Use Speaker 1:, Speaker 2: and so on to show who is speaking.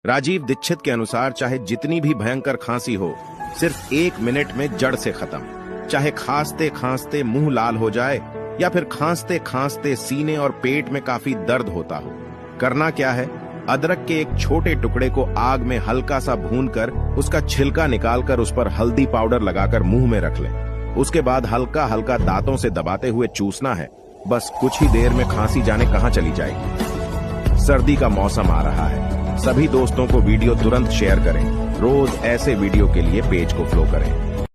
Speaker 1: राजीव दीक्षित के अनुसार चाहे जितनी भी भयंकर खांसी हो, सिर्फ 1 मिनट में जड़ से खत्म। चाहे खांसते खांसते मुंह लाल हो जाए या फिर खांसते खांसते सीने और पेट में काफी दर्द होता हो, करना क्या है? अदरक के एक छोटे टुकड़े को आग में हल्का सा भूनकर उसका छिलका निकालकर उस पर हल्दी पाउडर लगाकर मुंह में रख लें। उसके बाद हल्का हल्का दांतों से दबाते हुए चूसना है। बस कुछ ही देर में खांसी जाने कहां चली जाएगी। सर्दी का मौसम आ रहा है, सभी दोस्तों को वीडियो तुरंत शेयर करें। रोज ऐसे वीडियो के लिए पेज को फॉलो करें।